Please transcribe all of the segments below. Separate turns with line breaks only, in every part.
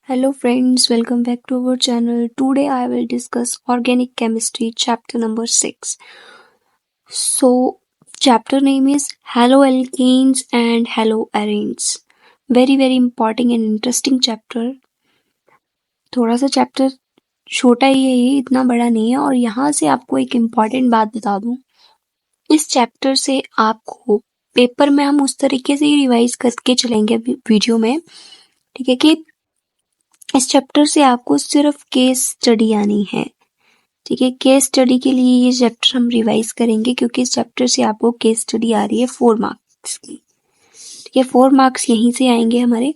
Hello friends, welcome back to our channel. Today I will discuss organic chemistry chapter number 6. So chapter name is haloalkanes and haloarenes. Very important and interesting chapter. थोड़ा सा chapter छोटा ही है, ये इतना बड़ा नहीं है। और यहाँ से आपको एक इम्पॉर्टेंट बात बता दूं, इस चैप्टर से आपको पेपर में हम उस तरीके से ही रिवाइज करके चलेंगे वीडियो में, ठीक है, कि इस चैप्टर से आपको सिर्फ केस स्टडी आनी है। ठीक है, केस स्टडी के लिए ये चैप्टर हम रिवाइज करेंगे क्योंकि इस चैप्टर से आपको केस स्टडी आ रही है 4 मार्क्स की। ठीक है, 4 मार्क्स यहीं से आएंगे हमारे।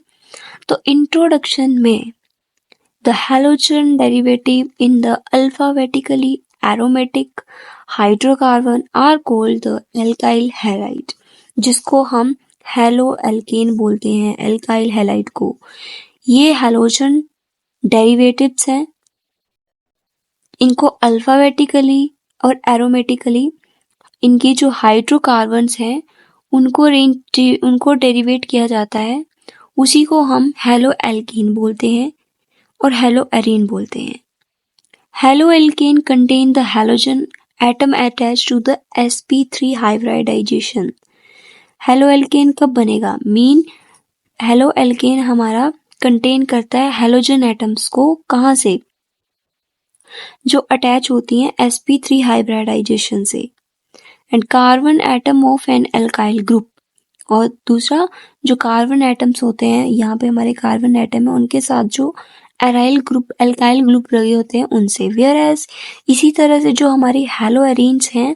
तो इंट्रोडक्शन में the halogen derivative in the alphabetically aromatic hydrocarbon are called the alkyl halide, जिसको हम हेलो एल्केन बोलते हैं, एल्काइल हैलाइड को। ये हैलोजन डेरिवेटिव्स हैं, इनको अल्फाबेटिकली और एरोमेटिकली इनके जो हाइड्रोकार्बन्स हैं उनको डेरिवेट किया जाता है, उसी को हम हेलो एल्कीन बोलते हैं और हेलो एरीन बोलते हैं। Halo alkane contain the halogen atom attach to the sp3 hybridization. Halo alkane कब बनेगा? हेलो एल्केन हमारा कंटेन करता है हैलोजन एटम्स को, कहाँ से? जो अटैच होती हैं sp3 हाइब्रिडाइजेशन से, and carbon atom of an alkyl group. और दूसरा, जो कार्बन एटम्स होते हैं, यहाँ पे हमारे कार्बन एटम है, उनके साथ जो एल्काइल ग्रुप लगे होते हैं उनसे। वेयर एज इसी तरह से जो हमारी हेलो एरीन्स हैं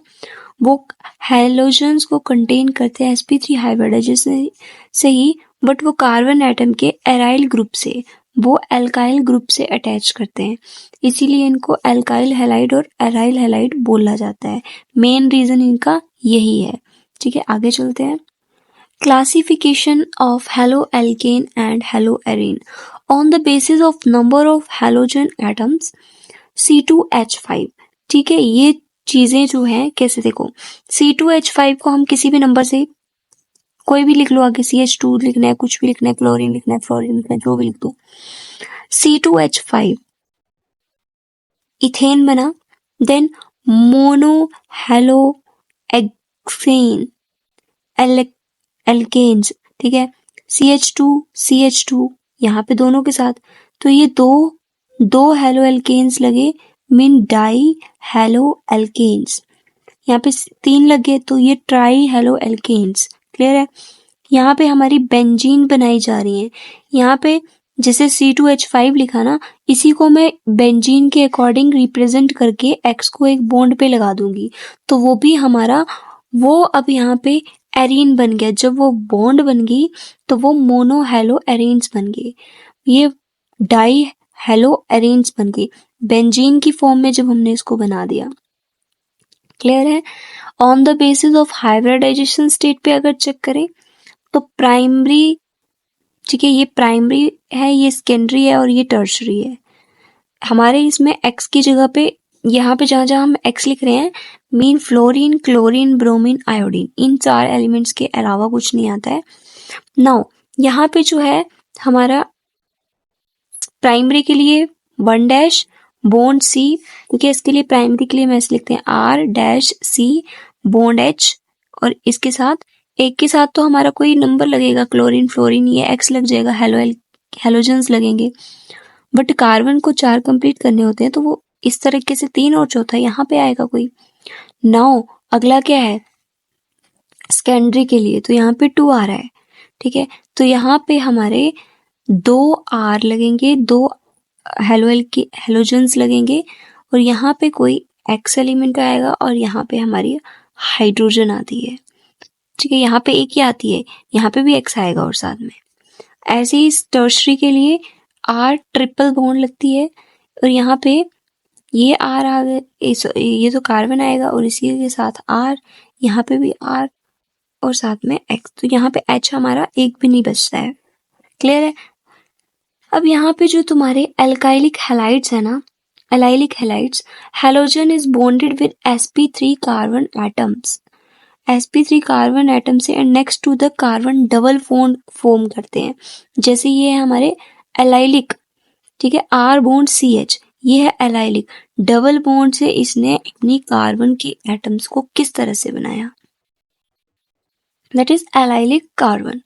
वो हैलोजन्स को कंटेन करते हैं sp3 हाइब्रिडाइजेशन से ही, बट वो कार्बन एटम के एराइल ग्रुप से, वो एल्काइल ग्रुप से अटैच करते हैं, इसीलिए इनको एल्काइल हैलाइड और एराइल हैलाइड बोला जाता है। मेन रीजन इनका यही है। ठीक है, आगे चलते हैं। Classification of halo alkane and hello arene on the basis of number of halogen atoms C2H5। ठीक है, ये चीजें जो हैं कैसे, देखो C2H5 को हम किसी भी नंबर से कोई भी लिख लो, आगे CH2 लिखना है, कुछ भी लिखना है, क्लोरीन लिखना है, फ्लोरीन लिखना है, जो भी लिख दो। C2H5 इथेन बना, देन मोनो हेलो एक्सेन एल्केन्स, ठीक है, CH2 यहाँ पे दोनों के साथ, तो ये दो हेलो एल्केन्स लगे, मीन डाई हेलो एल्केन्स। यहाँ पे 3 लगे तो ये ट्राई हेलो एल्केन्स। क्लियर है? यहाँ पे हमारी बेंजीन बनाई जा रही है। यहाँ पे जैसे C2H5 लिखा ना, इसी को मैं बेंजीन के अकॉर्डिंग रिप्रेजेंट करके X को एक बॉन्ड पे लगा दूंगी, तो वो भी हमारा वो अब यहाँ पे एरीन बन गया। जब वो बॉन्ड बन गई तो वो मोनो हेलो एरीन्स बन गए, ये डाई हेलो एरीन्स बन गई बेंजीन की फॉर्म में जब हमने इसको बना दिया। क्लियर है? On the basis of hybridization state पे अगर चेक करें तो प्राइमरी, ठीक है, ये प्राइमरी है, ये सेकेंडरी है और ये टर्शरी है। हमारे इसमें X की जगह पे, यहाँ पे जहाँ जहाँ हम X लिख रहे हैं, mean fluorine, chlorine, bromine, iodine, इन 4 एलिमेंट्स के अलावा कुछ नहीं आता है। नाउ यहाँ पे जो है हमारा प्राइमरी के लिए 1 बॉन्ड C, क्योंकि इसके लिए प्राइमरी के लिए मैं ऐसे लिखते हैं R-C बॉन्ड H, और इसके साथ एक के साथ तो हमारा कोई नंबर लगेगा, क्लोरीन, फ्लोरीन, ये X लग जाएगा, हैलोजन्स लगेंगे, बट कार्बन को 4 कंप्लीट करने होते हैं तो वो इस तरीके से 3 और चौथा यहाँ पे आएगा कोई। नाउ अगला क्या है सेकेंडरी के लिए, तो यहाँ पे 2 आ रहा है। ठीक है, तो यहाँ पे हमारे 2 R लगेंगे, 2 हैलोजन्स लगेंगे, और यहाँ पे कोई X एलिमेंट आएगा और यहाँ पे हमारी हाइड्रोजन आती है। ठीक है, यहाँ पे एक ही आती है, यहाँ पे भी X आएगा और साथ में। ऐसे ही टर्शरी के लिए R ट्रिपल बॉन्ड लगती है, और यहाँ पे ये R आ गए, ये तो कार्बन आएगा और इसी के साथ R, यहाँ पे भी R और साथ में X, तो यहाँ पे H हमारा एक भी नहीं बचता है। क्लियर है? अब यहाँ पे जो तुम्हारे एल्काइलिक हैलाइड्स है ना, allylic halides, halogen is bonded with sp3 carbon atoms, sp3 carbon atom से and next to the carbon double bond form करते हैं। जैसे ये है हमारे एलाइलिक ठीक है, R बॉन्ड CH, ये है एलाइलिक। डबल बॉन्ड से इसने अपनी कार्बन की एटम्स को किस तरह से बनाया, that is allylic carbon.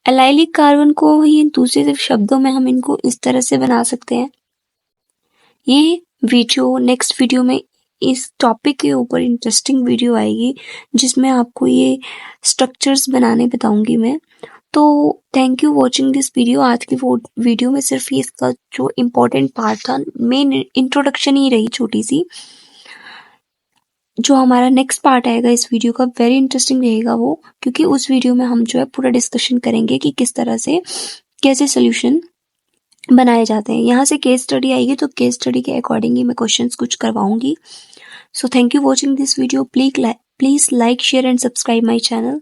Allylic carbon को ही दूसरे शब्दों में हम इनको इस तरह से बना सकते हैं। ये वीडियो नेक्स्ट वीडियो में इस टॉपिक के ऊपर इंटरेस्टिंग वीडियो आएगी जिसमें आपको ये स्ट्रक्चर्स बनाने बताऊंगी मैं। तो thank you watching this video. आज की वीडियो में सिर्फ ये इसका जो इम्पोर्टेंट पार्ट था, मेन इंट्रोडक्शन ही रही छोटी सी। जो हमारा नेक्स्ट पार्ट आएगा इस वीडियो का वेरी इंटरेस्टिंग रहेगा वो, क्योंकि उस वीडियो में हम जो है पूरा डिस्कशन करेंगे कि किस तरह से कैसे सोल्यूशन बनाए जाते हैं। यहाँ से केस स्टडी आएगी तो केस स्टडी के अकॉर्डिंग ही मैं क्वेश्चंस कुछ करवाऊंगी। So thank you watching this video. Please like share and subscribe my channel.